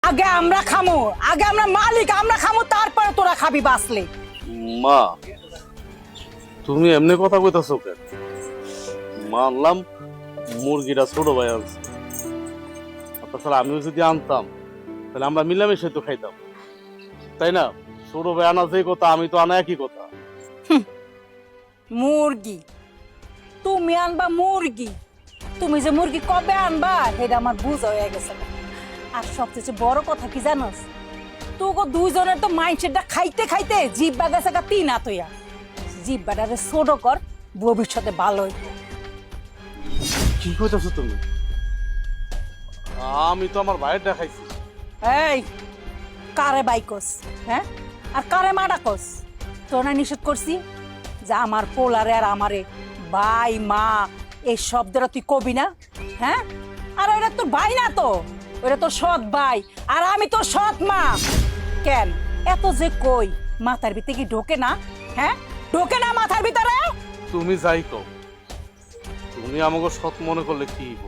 আগে আমরা খামু, আগে আমরা মালিক, আমরা খামু, তারপরে তোরা খাবি বাঁচলে। মা তুমি এমনি কথা কইতাছো কেন? মানলাম মুরগিটা ছোট ভাই আনছে, তাছাড়া আমিও যদি আনতাম তাহলে আমরা মিলামিশে তো খাইতাম, তাই না? ছোট ভাই আনা যে কথা, আমি তো আনা একই কথা। মুরগি তুমি আনবা মুরগি, তুমি যে মুরগি কবে আনবা সেটা আমার বুঝা হয়ে গেছে। আর সবচেয়ে বড় কথা কি জানোস, তোকে দুইজনের তো মাইন্ডসেটটা খাইতে খাইতে জিব্বা গেছে গা তিন আতইয়া। জিব্বাটারে ছোট কর, ভবিষ্যতে ভালো হইবে। কি কইতাছো তুমি? আমি তো আমার ভাইয়ের দেখাইছি। এই কারে বাইকস, হ্যাঁ, আর কারে মাডাকস? তোর না নিষেধ করছি যে আমার পোলারে আর আমারে ভাই মা এই শব্দটা তুই কবি না, হ্যাঁ? আর ওটা তোর ভাই না, তো ওটা তোর সৎ ভাই, আর আমি তোর সৎ মা। কেন এত যে কই মাথার ভিতরে কি ঢোকে না? হ্যাঁ, ঢোকে না মাথার ভিতরে? তুমি যাই কও, তুমি আমাকে সৎ মনে করলে কি হইব?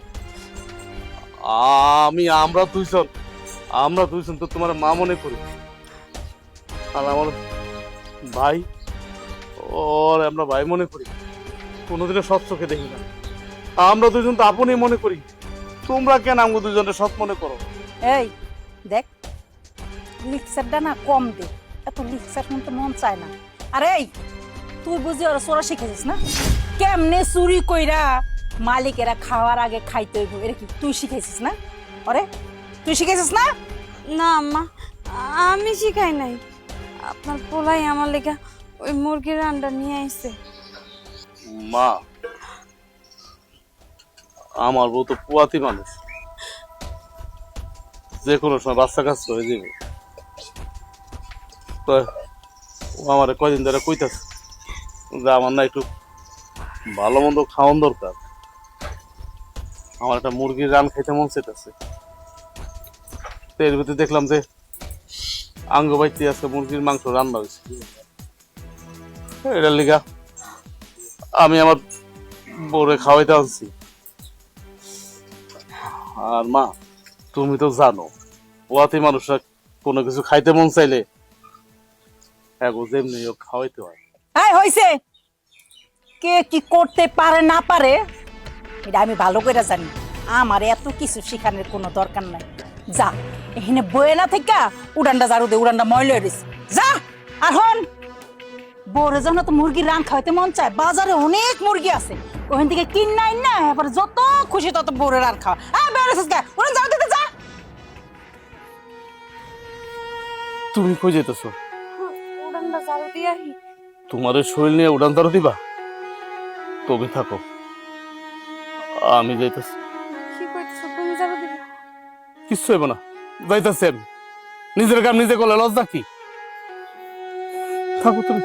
আমরা দুইজন তো তোমার মা মনে করি, আর আমার ভাই ওর আমরা ভাই মনে করি, কোনোদিনও সৎ চোখে দেখি না। আমরা দুজন তো আপনই মনে করি, তোমরা কেন আমাকে দুজনের সৎ মনে করো? এই দেখ, লিকচারটা না কম দে, এত লিকচার শুনতে মন চায় না। আর এই তুই বুঝি ওরা চোরা শিখেছিস না, কেমনে চুরি কইরা মালিকেরা খাওয়ার আগে খাইতে হইব, এটা কি তুই শিখেছিস না? আরে তুই শিখেছিস না? না আম্মা, আমি শিখাই নাই। আপনার পোলাই আমার লেগা ওই মুরগির আন্ডা নিয়ে আইছে। মা, আমার বউ তো পুয়াতি মানুষ, যে কোনো সময় বাচ্চা কাজ হয়ে যাবে। তো ও আমার কয়দিন ধরে কইতাছে যে আমার না একটু ভালো মন্দ খাওয়ান দরকার, আমার একটা মুরগির রান খাইতে মন চাইতেছে। তো এর ভিতরে দেখলাম যে আঙ্গ বাইতে আছে মুরগির মাংস রান্না হয়েছে, এটার লিগা আমি আমার বউরে খাওয়াইতে আনছি। আর মা, তুমি তো জানো পোয়াতি মানুষরা কোনো কিছু খাইতে মন চাইলে যেমনি হোক খাওয়াইতে হয়। এই হইছে, কে কি করতে পারে না পারে এটা আমি ভালো করে জানি। আমার এত কিছু শিখানোর কোনো দরকার নাই। যা এখানে বয়ে না থেকে উড়ানটা ঝাড়ু দে, উড়ানটা ময়লা হয়ে গেছে, যা। আর হন, বড় জন তো মুরগির রান খাইতে মন চায়, বাজারে অনেক মুরগি আছে, ওখান থেকে কিন নাই না, এবার যত খুশি তত বড় রান খাওয়া। হ্যাঁ বেড়েছিস গা, উড়ান ঝাড়ু দিতে যা। তুমি কই যেতেছো? উড়ানটা ঝাড়ু দিয়ে আহি। তোমার শরীর নিয়ে উড়ান তারও দিবা? তুমি থাকো, আমি যাইতেছি। কি কইতেছো? তুমি ঝাড়ু দিবে? কিচ্ছু হইব না, যাইতেছি আমি। নিজের কাম নিজে করলে লজ্জা কি? থাকো তুমি।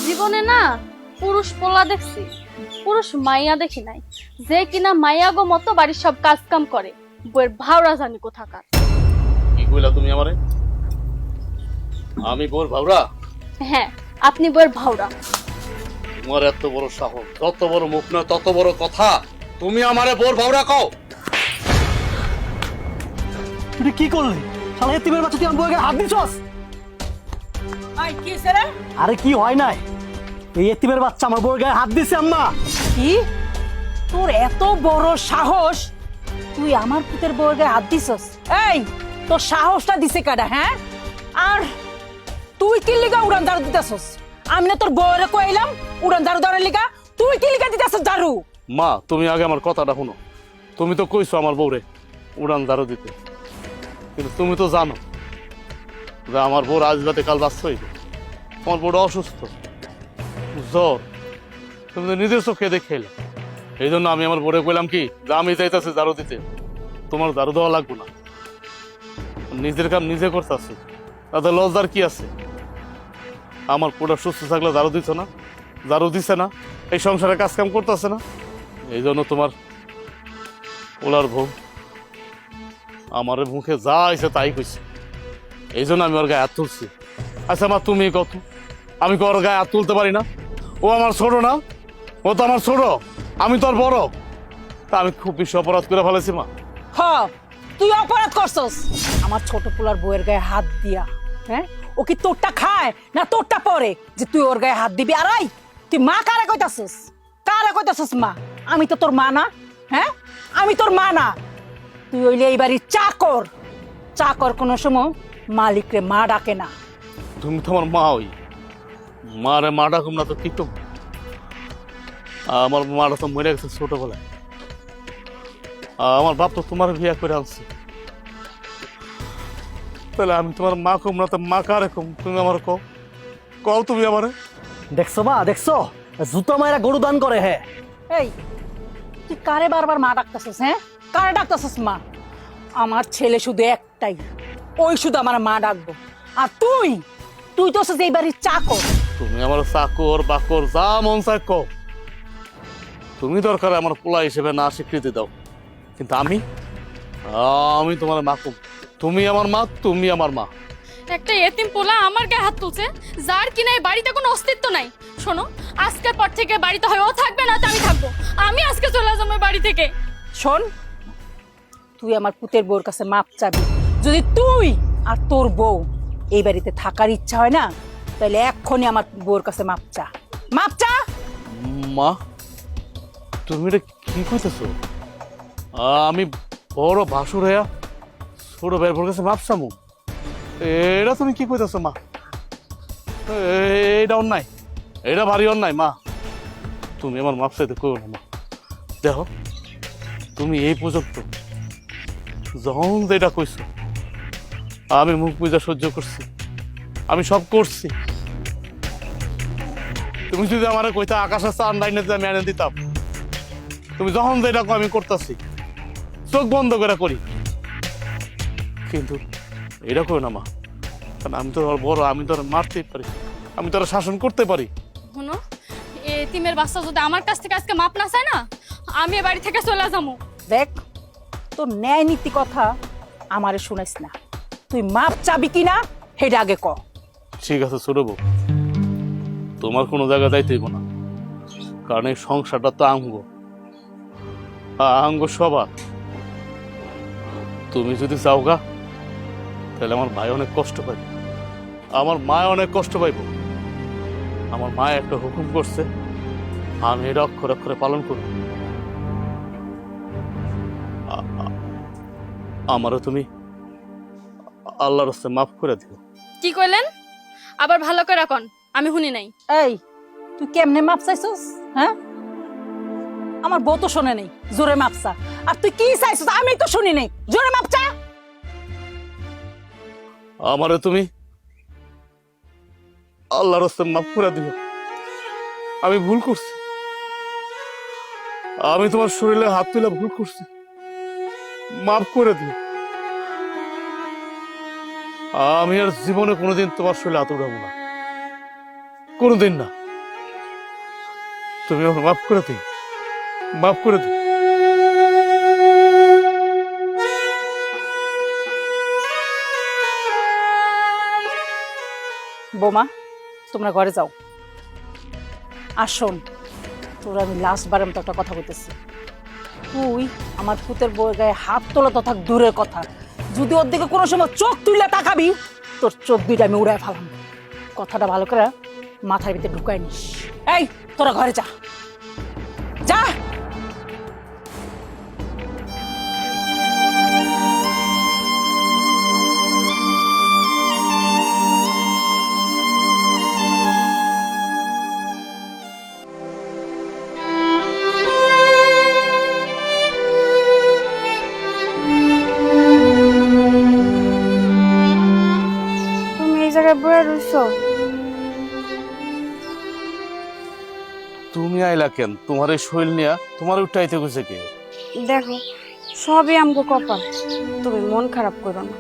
জীবনে না পুরুষ পোলা দেখছি, পুরুষ মাইয়া দেখি নাই, যে কিনা মাইয়া গো মতো বাড়ির সব কাজ কাম করে। বইয়ের ভাওরা জানি কোথাকার। কি কইলা তুমি আমারে? আমি বোর ভাবরা? হ্যাঁ, আপনি বইয়ের ভাওরা। তোমার এত বড় সাহস, যত বড় মুখ না তত বড় কথা, তুমি আমারে বোর ভাবরা কও? তুই কি করলি? শালা এতিমের বাচ্চা, তুই আমার বউকে হাত দিছস? আই কি রে? আরে কি হয় নাই, এই এতিমের বাচ্চা আমার বউর গায়ে হাত দিছে আম্মা। কি তোর এত বড় সাহস, তুই আমার পুতের বউয়ের গায়ে হাত দিছস? এই তোর সাহসটা দিছে কাটা? হ্যাঁ, আর তুই কি লিগা উড়ান ঝাড়ু দিতেছস? আমি না তোর বউরে কইলাম উড়ান ঝাড়ু দেওয়ার লিগা, তুই কি লিগা দিতেছস ঝাড়ু? মা, তুমি আগে আমার কথাটা শুনো। তুমি তো কইছো আমার বউরে উড়ান ঝাড়ু দিতে, কিন্তু তুমি তো জানো যে আমার বউর আজ রাতে কাল বাচ্চা হইবে। আমার বউটা অসুস্থ, জ্বর, তুমি তো নিজের চোখে দেখে এলে। এই জন্য আমি আমার বউরে কইলাম কি যে আমি চাইতেছি ঝাড়ু দিতে, তোমার ঝাড়ু দেওয়া লাগবে না, নিজের কাম নিজে করতেছি, তাতে লজ্জার কি আছে? আমার পুরো সুস্থ থাকলে ঝাড়ু দিছ না, ঝাড়ু দিছে না, এই সংসারে কাজ কাম করতেছে না। এই জন্য তোমার ওলার বউ আমার মুখে যা আইছে তাই কইছে, এই জন্য আমি ওর গায়ে হাত তুলছি। আচ্ছা মা, তুমি কত আমি কি ওর গায়ে হাত তুলতে পারি না? ও আমার ছোট না? ও তো আমার ছোট, আমি তোর বড়। তা আমি খুব বেশি অপরাধ করে ফেলেছি মা। হ, তুই অপরাধ করছস আমার ছোট পোলার বউয়ের গায়ে হাত দিয়া। হ্যাঁ, ও কি তোরটা খায় না তোরটা পরে যে তুই ওর গায়ে হাত দিবি? আর এই, তুই মা কারে কইতাছস? কারে কইতাছস মা? আমি তো তোর মা না। হ্যাঁ, আমি তোর মা না। তুই হইলে এই বাড়ির চাকর। চাকর কোনো সময় মালিকরে মা ডাকে না। তুমি তো আমার মা, ওই মারে মা ডাকুম না তো কি করবো? আমার মাটা তো মরে গেছে ছোটবেলায়। আমার বাপ তো তোমার বিয়ে করে আনছে, তাহলে আমি তোমার মা কম না তো মা কারে কম? তুমি আমার কও, কও তুমি আমারে। দেখছো মা, দেখছো জুতো মায়েরা গরু দান করে। হ্যাঁ, এই, তুই কারে বারবার মা ডাকতাছস? হ্যাঁ, কারে ডাকতাছস মা? আমার ছেলে শুধু একটাই, ওই শুধু আমার মা ডাকবো। আর তুই তুই তো হচ্ছিস এই বাড়ির চাকর। তুমি আমার চাকর বাকর যা মন চায় কও। তুমি দরকার আমার পোলা হিসেবে না স্বীকৃতি দাও, কিন্তু আমি আমি তোমার মা কম। তুমি আমার মা, তুমি আমার মা। একটা এতিম পোলা আমার গায়ে হাত তুলছে, যার কিনা এই বাড়িতে কোনো অস্তিত্ব নাই। শোনো, আজকের পর থেকে বাড়িতে হয় ও থাকবে না তো আমি থাকবো। আমি আজকে চলে যাবো এই বাড়ি থেকে। শোন, তুই আমার পুতের বউর কাছে মাপ চাবি। যদি তুই আর তোর বউ এই বাড়িতে থাকার ইচ্ছা হয় না, তাহলে এক্ষুনি আমার বউর কাছে মাপ চা। মাপ চা। মা, তুমি এটা কি কইতেছো? আমি বড় ভাসুর হইয়া ছোট ভাইয়ের বউর কাছে মাপ চামু? এটা তুমি কি কইতেছো মা? এটা অন্যায়, এটা ভারী অন্যায় মা। তুমি আমার মাপ চাইতে কইও না মা। দেখো, তুমি এই পর্যন্ত যখন যেটা কইছো আমি মুখ বুঝা সহ্য করছি, আমি সব করছি। তুমি যদি আমার কইতা আকাশের চান লাইনে আমি এনে দিতাম। তুমি যখন যেটা কও আমি করতেছি, চোখ বন্ধ করে করি। কিন্তু এটা কই না মা, কারণ আমি তো বড়, আমি তো মারতেই পারি, আমি তো শাসন করতে পারি। শোনো, এতিমের বাচ্চা যদি আমার কাছ থেকে আজকে মাপ না চায় না, আমি এ বাড়ি থেকে চলে যাবো। দেখ, তোর ন্যায় নীতি কথা আমারে শুনাইস না। তুই মাপ চাবি কিনা সেটা আগে ক। ঠিক আছে ছোট বউ, তোমার কোনো জায়গা যাইতেইব না, কারণ এই সংসারটা তো আঙ্গ সবার। তুমি যদি যাও গা, তাহলে আমার ভাই অনেক কষ্ট পাইবে, আমার মা অনেক কষ্ট পাইব। আমার মা একটা হুকুম করছে, আমি এটা অক্ষরে অক্ষরে পালন করব। আমারও তুমি আল্লাহর রাস্তায় মাফ করে দিও। কি কইলেন? আবার ভালো করে রাখন, আমি শুনি নাই। এই, তুই কেমনে মাপ চাইছস? হ্যাঁ, আমার বউ তো শোনে নেই, জোরে মাপ চা। আর তুই কি চাইছস আমি তো শুনি নেই, জোরে মাপ চা। আমারে তুমি আল্লাহর রাস্তায় মাফ করে দিও। আমি ভুল করছি, আমি তোমার শরীরে হাত তুলে ভুল করছি, মাফ করে দিও। আমি আর জীবনে কোনোদিন তোমার শরীরে হাত উঠাবো না, কোনোদিন না। তুমি আমার মাফ করে দিও, মাফ করে দিও। বোমা, তোমরা ঘরে যাও। আর শোন, তোর আমি লাস্ট বারের মতো একটা কথা বলতেছি। তুই আমার পুতের বউয়ের গায়ে হাত তোলা তো থাক দূরের কথা, যদি ওর দিকে কোনো সময় চোখ তুললে তাকাবি, তোর চোখ দুইটা আমি উড়ায় ফেলাম। কথাটা ভালো করে মাথার ভিতরে ঢুকাই নিস। এই, তোরা ঘরে যা, যা। তুমি এই জায়গায় বয়ে রইছো? তুমি আইলা কেন? তোমার এই শৈল নিয়া তোমার উঠাইতে গেছে কে? দেখো, সবই আমগো কপাল। তুমি মন খারাপ করো না,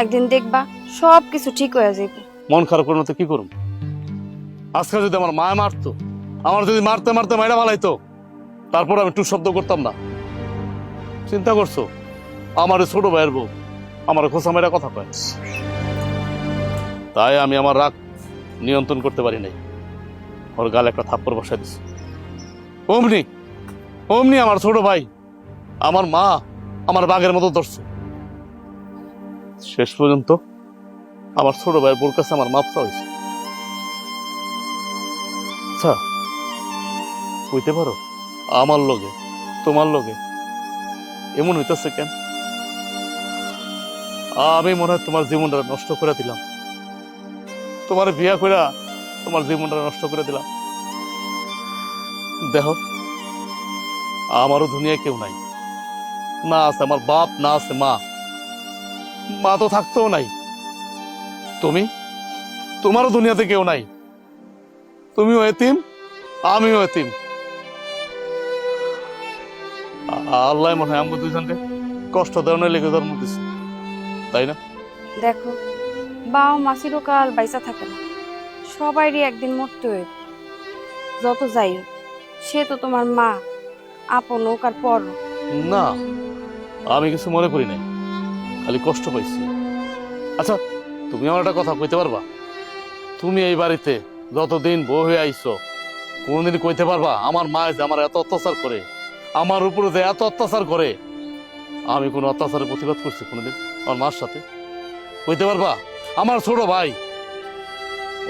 একদিন দেখবা সব কিছু ঠিক হয়ে যাবে। মন খারাপ করবো তো কি করুম? আজকে যদি আমার মায় মারতো, আমার যদি মারতে মারতে মাইরা ফালাইতো, তারপর আমি টু শব্দ করতাম না। চিন্তা করছো? আমার ছোট ভাইয়ের বউ আমার খোসা মেয়েরা কথা কয়, তাই আমি আমার রাগ নিয়ন্ত্রণ করতে পারি নাই, ওর গালে একটা থাপ্পড় বসাই দিছি। অমনি অমনি আমার ছোট ভাই, আমার মা আমার বাঘের মতো ধরছে। শেষ পর্যন্ত আমার ছোট ভাইয়ের বোর কাছে আমার মাপসা হয়েছে। আচ্ছা, কইতে পারো আমার লগে তোমার লগে এমন হইতেছে কেন? আমি মনে হয় তোমার জীবনটা নষ্ট করে দিলাম, তোমার বিয়া কইরা তোমার জীবনটা নষ্ট করে দিলাম। দেখো, আমারও দুনিয়ায় কেউ নাই, না আছে আমার বাপ, না আছে মা, মা তো থাকতেও নাই। তুমি, তোমারও দুনিয়াতে কেউ নাই, তুমিও এতিম, আমিও এতিম। আল্লাহ মনে হয় আমাকে দুইজনকে কষ্ট দেওয়ার লেগে জন্ম দিচ্ছে, তাই না? দেখো, বাও মাসিরও কাল বাইসা থাকে না, সবাইরই একদিন মরতে হইব। যত যাই হোক, সে তো তোমার মা, আপন হোক আর পর হোক। না, আমি কিছু মনে করি নাই, খালি কষ্ট পাইছি। আচ্ছা, তুমি আমার একটা কথা কইতে পারবা? তুমি এই বাড়িতে যতদিন বউ হয়ে আইছো, কোনদিন কইতে পারবা আমার মা যে আমার এত অত্যাচার করে, আমার উপরে যে এত অত্যাচার করে, আমি কোনো অত্যাচারের প্রতিবাদ করছি কোনোদিন আমার মার সাথে? কইতে পারবা? আমার ছোট ভাই,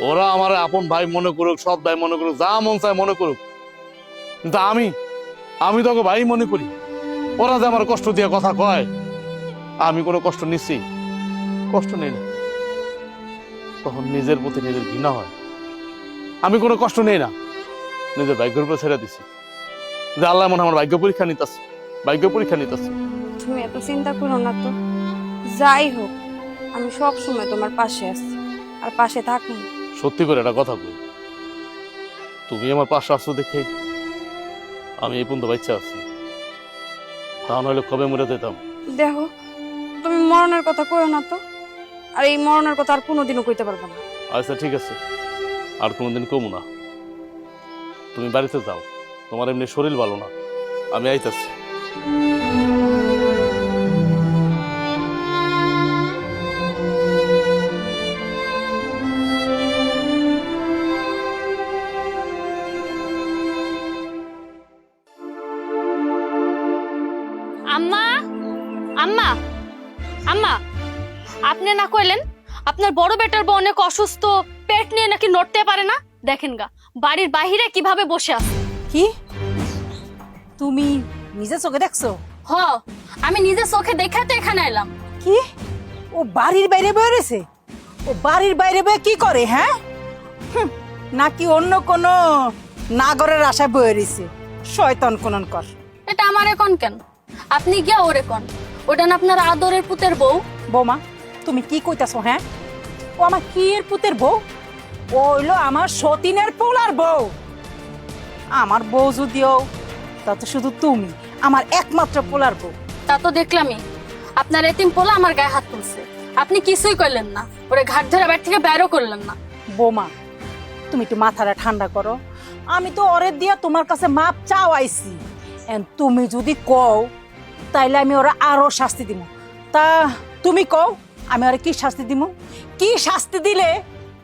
ওরা আমার আপন ভাই মনে করুক, সৎ ভাই মনে করুক, যা মন চায় মনে করুক, কিন্তু আমি তোকে ভাই মনে করি। ওরা যে আমার কষ্ট দিয়ে কথা কয়, আমি কোনো কষ্ট নিচ্ছি? কষ্ট নেই না, তখন নিজের প্রতি নিজের ঘৃণা হয়। আমি কোনো কষ্ট নেই না, নিজের ভাগ্যের উপরে ছেড়ে দিছি যে আল্লাহ মনে হয় আমার ভাগ্য পরীক্ষা নিতেছে, ভাগ্য পরীক্ষা নিতেছে। তুমি এত চিন্তা করো না তো, যাই হোক আমি সব সময় তোমার পাশে আছি আর পাশে থাকুন। সত্যি করে একটা কথা কই, তুমি আমার পাশে আসছো দেখে আমি এই পর্যন্ত বাচ্চা আছি, তা নইলে কবে মরে যেতাম। দেখো, তুমি মরণের কথা কইও না তো, আর এই মরণের কথা আর কোনোদিনও কইতে পারবো না। আচ্ছা ঠিক আছে, আর কোনোদিন কমু না। তুমি বাড়িতে যাও, তোমার এমনি শরীর ভালো না, আমি আইতাছি। আম্মা, আম্মা, আম্মা, আপনি না কইলেন আপনার বড় বেটার বউ অনেক অসুস্থ, পেট নিয়ে নাকি নড়তে পারে না? দেখেন গা বাড়ির বাহিরে কিভাবে বসে আছে। কি তুমি নিজে চোখে দেখছো? হ, আমি নিজে চোখে দেখে তো এখানে এলাম। কি ও বাড়ির বাইরে বয়ে রয়েছে? ও বাড়ির বাইরে বয়ে কি করে? হ্যাঁ, নাকি অন্য কোনো নাগরের আশায় বয়ে রয়েছে? শয়তান কোনন কর। এটা আমার এখন কেন? আপনি গিয়া ওরে কোন, ওটা না আপনার আদরের পুতের বউ। বৌমা, তুমি কি কইতাছো? হ্যাঁ, ও আমার কি এর পুতের বউ? ও হইলো আমার সতীনের পোলার বউ। আমার বউ যদিও, তা তো শুধু তুমি আমার একমাত্র পোলার বউ। তা তো দেখলামই, আপনার এতিম পোলা আমার গায়ে হাত তুলছে, আপনি কিছুই করলেন না, ওরে ঘাট ধরে বাড়ি থেকে বেরও করলেন না। বৌমা, তুমি একটু মাথাটা ঠান্ডা করো। আমি তো ওরে দিয়া তোমার কাছে মাপ চাও আইছি, তুমি যদি কও তাইলে আমি ওরা আরো শাস্তি দিব। তা তুমি কও, আমি ওরা কি শাস্তি দিব? কি শাস্তি দিলে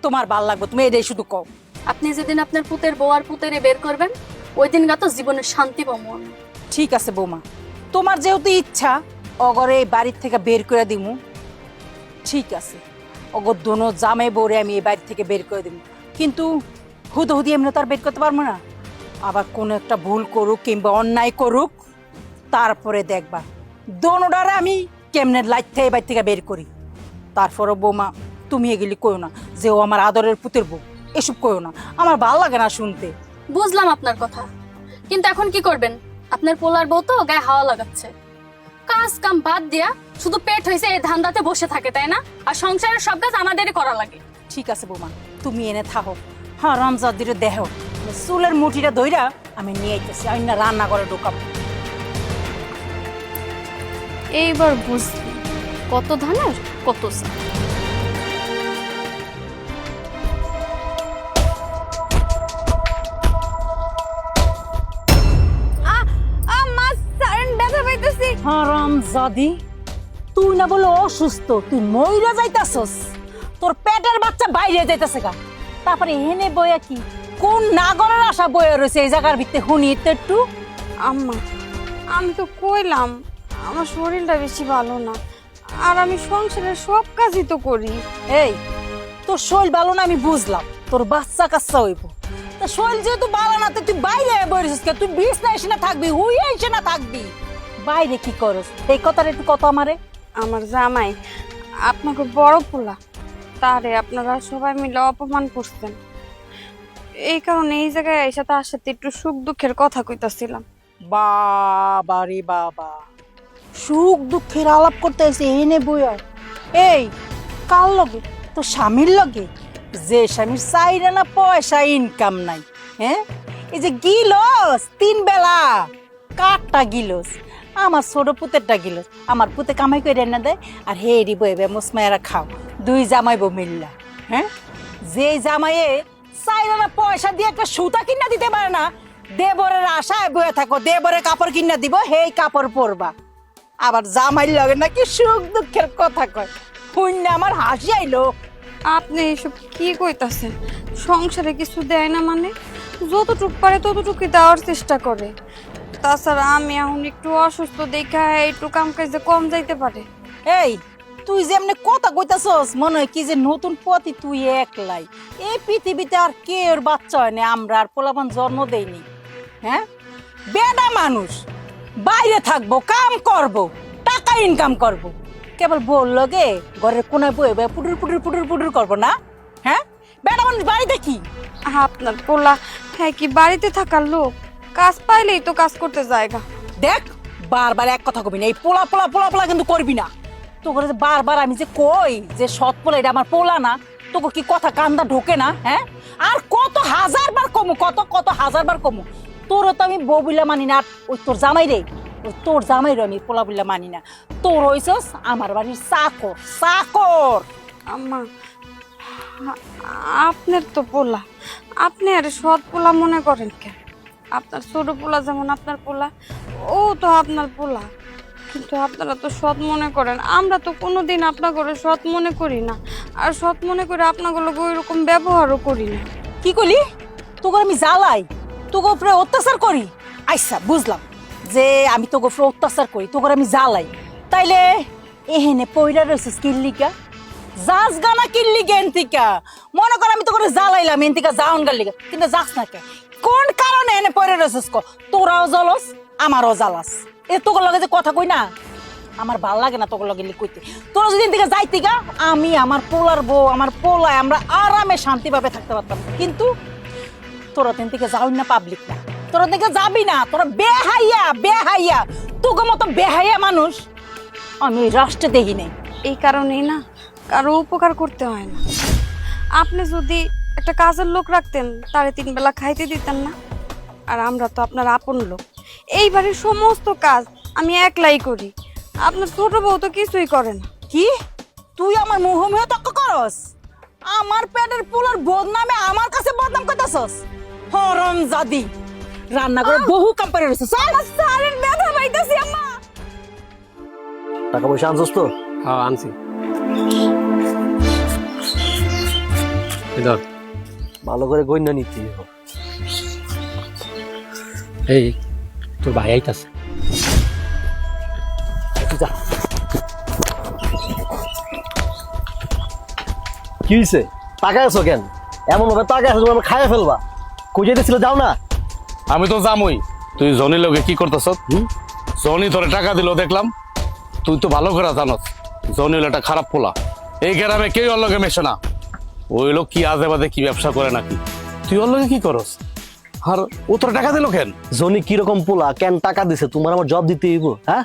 তোমার ভাল লাগবে? তুমি এটাই শুধু কও। আপনি যেদিন আপনার পুতের বউ আর পুতেরে বের করবেন, ওই দিন গা তো জীবনের শান্তি পাবো আমি। ঠিক আছে বৌমা, তোমার যেহেতু ইচ্ছা অগরে এই বাড়ির থেকে বের করে দিমু, ঠিক আছে, অগর দোনো জামে বরে আমি এই বাড়ি থেকে বের করে দিব। কিন্তু হুদি এমনি তো আর বের করতে পারবো না। আবার কোনো একটা ভুল করুক কিংবা অন্যায় করুক, তারপরে দেখবা দোনোটারে আমি কেমনে লাইট এই বাড়ি থেকে বের করি। তারপরে বৌমা, তুমি এগুলি কইও না যে ও আমার আদরের পুতের বউ, এসব কইও না, আমার ভালো লাগে না শুনতে। বুঝলাম আপনার কথা, কিন্তু এখন কি করবেন? আপনার পোলার বউ তো গায়ে হাওয়া লাগাচ্ছে, কাজ কাম বাদ দিয়া শুধু পেট হয়েছে এই ধান্দাতে বসে থাকে, তাই না? আর সংসারের সব কাজ আমাদেরই করা লাগে। ঠিক আছে বৌমা, তুমি এনে থাকো। হ্যাঁ, রমজাদিরে দেহ চুলের মুঠিটা ধইরা আমি নিয়ে আইতেছি, আমি না রান্না করে ঢোকাবো। এইবার বুঝলি কত ধানের কত চাল। হারামজাদি, তুই না বলে অসুস্থ, তুই মইরা যাইতাছস, তোর পেটের বাচ্চা বাইরে যাইতাছে গা। তারপরে এহেনে বইয়া কি কোন নাগরের আশা বইয়া রয়েছে এই জায়গার ভিতরে শুনি তো একটু। আম্মা, আমি তো কইলাম আমার শরীরটা বেশি ভালো না, আর আমি সংসারের সব কাজই তো করি। এই তোর শরীর ভালো না আমি বুঝলাম, তোর বাচ্চা কাচ্চা হইব, তা শরীর যেহেতু ভালো না তো তুই বাইরে বসেছিস কে? তুই বিষ না এসে না থাকবি, হুই এসে না থাকবি, বাইরে কি করস? এই কথাটা একটু কত আমারে। আমার জামাই আপনাকে বড় পোলা, তারে আপনারা সবাই মিলে অপমান করছেন, এই কারণে এই জায়গায় এসে তার সাথে একটু সুখ দুঃখের কথা কইতাছিলাম। বাবা রে বাবা, সুখ দুঃখের আলাপ করতে এসে এনে বইয়া। এই কার লগে? তো স্বামীর লগে, যে স্বামীর চাইরে না পয়সা ইনকাম নাই, হ্যাঁ? এই যে গিলস 3 বেলা, কাঠটা গিলস, আমার ছোট পুতেরটা গিলস, আমার পুতে কামাই করে এনে দেয় আর হেরি বইবে মুসমায়েরা খাও, 2 জামাই বউ মিল্লা, হ্যাঁ? যে জামাইয়ে চাইরে না পয়সা দিয়ে একটা সুতা কিনা দিতে পারে না, দেবরের আশায় বয়ে থাকো, দেবরের কাপড় কিনা দিব, হেই কাপড় পরবা। আবার জামাইর লগে নাকি সুখ দুঃখের কথা কয়, শুনলে আমার হাসি আইলো। আপনি এসব কি কইতাছেন? সংসারে কিছু দেয় না মানে? যতটুক পারে ততটুকুই দেওয়ার চেষ্টা করে। তাছাড়া আমি এখন একটু অসুস্থ দেখা একটু কাম কাজে কম যাইতে পারে। এই তুই যে এমনি কথা কইতাছস, মনে হয় কি যে নতুন পথই তুই একলাই, এই পৃথিবীতে আর কে ওর বাচ্চা হয় না, আমরা আর পোলাপান জন্ম দেইনি, হ্যাঁ? বেডা মানুষ বাইরে থাকবো, কাম করব, টাকা ইনকাম করব, কেবল বল লগে ঘরের কোনায় বয়ে বয়ে পুটুর পুটুর পুটুর পুটুর করবো না, হ্যাঁ? বেডা মানুষ বাড়িতে কি? আপনার পোলা হ্যাঁ কি বাড়িতে থাকার লোক? কাজ পাইলেই তো কাজ করতে জায়গা। দেখ বারবার এক কথা কবি না, এই পোলা পোলা পোলা পোলা কিন্তু করবি না। তোকে যে বারবার আমি যে কই যে সৎ পোলা, এটা আমার পোলা না, তোকে কি কথা কান্দা ঢোকে না, হ্যাঁ? আর কত হাজারবার কমু, কত কত হাজারবার কমু, তোরও তো আমি বউ বিলা মানি না, ওই তোর জামাই রে, ওই তোর জামাই রে আমি পোলা বিলা মানি না, তোর হইছস আমার বাড়ির চাকর, চাকর। আম্মা, আপনার তো পোলা, আপনি আর সৎ পোলা মনে করেন কেন? আপনার ছোট পোলা যেমন আপনার পোলা, ও তো আপনার পোলা, কিন্তু আপনারা তো সৎ মনে করেন, আমরা তো কোনোদিন আপনার ঘরে সৎ মনে করি না, আর সৎ মনে করে আপনার লোক ওই রকম ব্যবহারও করি না। কি করলি? তোকে আমি জ্বালাই, তোকে উপরে অত্যাচার করি? আচ্ছা বুঝলাম যে আমি তোকে উপরে অত্যাচার করি, তোকে আমি জ্বালাই, তাইলে এহেনে পয়রা রয়েছিস কিল্লিকা, যাস গানা কিল্লিকা এনতিকা, মনে কর আমি তোকে জ্বালাইলাম এনতিকা যাওন গাল্লিকা, কিন্তু যাস না কে? কোন কারণে এনে পয়রা রয়েছিস ক? তোরাও জ্বলস আমারও জ্বালাস, এ তোকে লগে যে কথা কই না আমার ভাল লাগে না তোকে লগে কইতে। তোরা যদি এদিকে যাইতি গা, আমি আমার পোলার বউ আমার পোলায় আমরা আরামে শান্তিভাবে থাকতে পারতাম, কিন্তু তোরা তিন থেকে যাও না, পাবলিক না, তোরা দিকে যাবি না, তোরা বেহাইয়া বেহাইয়া, তোকে মতো বেহাইয়া মানুষ আমি ওই রাষ্ট্রে দেখি নেই। এই কারণেই না কারো উপকার করতে হয় না। আপনি যদি একটা কাজের লোক রাখতেন, তারে 3 বেলা খাইতে দিতেন না। আর আমরা তো আপনার আপন লোক, এই বাড়ির সমস্ত কাজ আমি একলাই করি, আপনার ছোট বউ তো কিছুই করে না। কি তুই আমার মুহমে তক্ক করস? আমার পেটের পুলার বদনামে আমার কাছে বদনাম করতেছস? হরম জাদি, রান্না করে বহু কাম করে রয়েছে, সারের ব্যথা পাইতাছি আম্মা। টাকা পয়সা আনছস তো? হ্যাঁ আনছি। এই ধর। ভালো করে গইনা নিতে হবে। এই তোর ভাই আইতাছে। যা। কি হইছে? টাকা আছো কেন? এমন ভাবে টাকা আছে তুমি খাইয়া ফেলবা। কই যাইতেছিল যাও না? আমি তো জামুই, তুই জনির লগে কি করতেছ? জনি তোরে টাকা দিল দেখলাম, তুই তো ভালো করে জানস জনি হলো একটা খারাপ পোলা, এই গ্রামে কেউ ওর লগে মেশে না, ওই লোক কি আজে বাজে কি ব্যবসা করে নাকি, তুই ওর লগে কি করস? আর ও তোর টাকা দিল কেন? জনি কিরকম পোলা, কেন টাকা দিছে? তোমার আমার জব দিতে হইব, হ্যাঁ?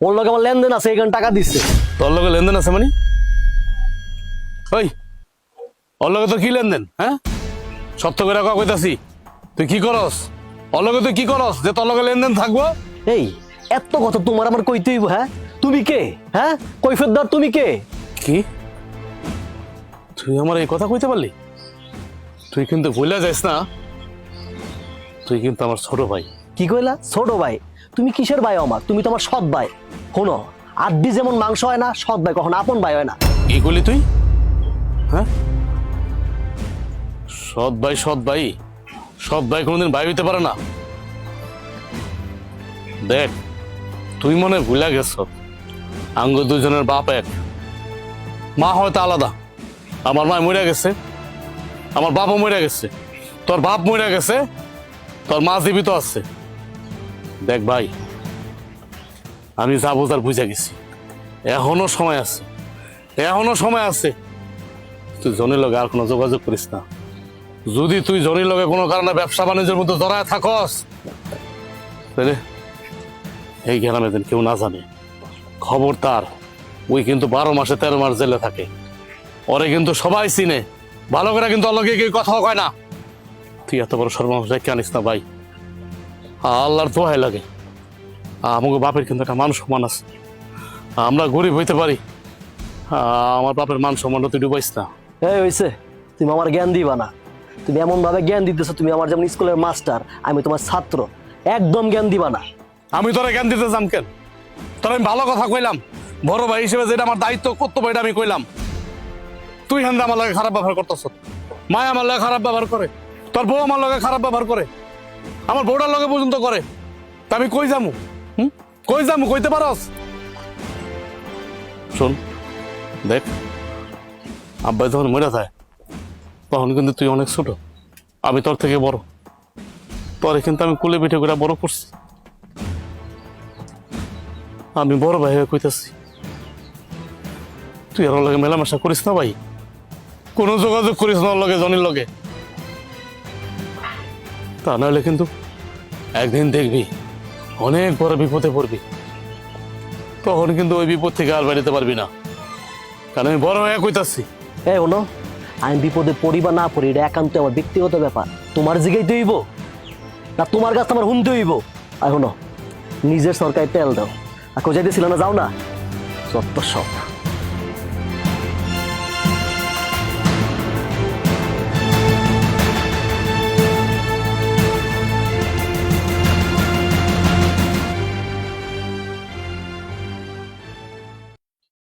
ওর লগে আমার লেনদেন আছে, এই কারণে টাকা দিচ্ছে। তোর লগে লেনদেন আছে মানে? ওই ওর লগে তোর কি লেনদেন, হ্যাঁ? সত্য করে কইতাছি, তুই কি করস? ওর লগে তুই কি করস যে তোর লগে লেনদেন থাকবো? এই এত কথা তোমার আমার কইতে হইব, হ্যাঁ? তুমি কে, হ্যাঁ? কৈফিয়তদার তুমি কে? কি তুই আমার এই কথা কইতে পারলি? তুই কিন্তু ভুলে যাস না, তুই কিন্তু আমার ছোট ভাই। কি কইলা? ছোট ভাই? তুমি কিসের ভাই আমার? তুমি তো আমার সৎ ভাই। শোনো, আড্ডি যেমন মাংস হয় না, সৎ ভাই কখনো আপন ভাই হয় না। কি করলি তুই, হ্যাঁ? সৎ ভাই সৎ ভাই, সৎ ভাই কোনোদিন ভাই হইতে পারে না। দেখ, তুই মনে ভুলে গেছ আঙ্গ দুজনের বাপ এক, মা হয়তো আলাদা। আমার মা মরে গেছে, আমার বাপও মরে গেছে, তোর বাপ মরে গেছে, তোর মা জীবিত আছে। দেখ ভাই, আমি যা বোঝার বুঝে গেছি, এখনো সময় আছে, এখনো সময় আছে। তুই জনের লগে আর কোনো যোগাযোগ করিস না। যদি তুই জনের লগে কোনো কারণে ব্যবসা বাণিজ্যের মধ্যে জড়ায় থাকস, তাহলে এই গ্রামে যেন কেউ না জানে। খবর তার, ওই কিন্তু 12 মাসে 13 মাস জেলে থাকে। ওরে কিন্তু সবাই চিনে, ভালো করে কিন্তু অলগে কেউ কথা কয় না। তুই এত বড় সর্বনাশ রেখে আনিস না ভাই, আল্লাহর দোহাই লাগে। আমাকে বাপের কিন্তু একটা মান সম্মান আছে। আমরা গরিব হইতে পারি, আমার বাপের মান সম্মানটা তুই ডুবাইস না। এই হয়েছে, তুমি আমার জ্ঞান দিবা না। তুমি এমন ভাবে জ্ঞান দিতেছো, তুমি আমার যেমন স্কুলের মাস্টার, আমি তোমার ছাত্র। একদম জ্ঞান দিবা না। আমি তোরা জ্ঞান দিতে চাম কেন? তোর আমি ভালো কথা কইলাম, বড় ভাই হিসেবে যেটা আমার দায়িত্ব কর্তব্য এটা আমি কইলাম। তুই হেন্দা আমার লাগে খারাপ ব্যবহার করতেছ, মায় আমার লাগে খারাপ ব্যবহার করে, তোর বউ আমার লগে খারাপ ব্যবহার করে, আমার বউটার লগে পর্যন্ত করে। তা আমি কই যামু? কই যামু? কইতে পারস? শোন, দেখ, আব্বাই যখন মরে যায় তখন কিন্তু তুই অনেক ছোট, আমি তোর থেকে বড়। তোরে কিন্তু আমি কুলে পিঠে করে বড় করছি। আমি বড় ভাই হয়ে কইতাছি, তুই আর ওর লগে মেলামেশা করিস না ভাই, কোনো যোগাযোগ করিস না ওর লগে, জনির লগে। তা নাহলে কিন্তু একদিন দেখবি অনেক বড় বিপদে পড়বি। তখন কিন্তু ওই বিপদ থেকে আর বেরোতে পারবি না, কারণ আমি বড় হয়ে কইতাছি। এই হলো, আমি বিপদে পড়ি বা না পড়ি এটা একান্ত আমার ব্যক্তিগত ব্যাপার। তোমার জিগাইতে হইব না তোমার কাছে আমার হুমতে হইব? আর শোনো, নিজের সরকারি তেল দাও। আর কোথায় ছিল না, যাও না, সত্য সব।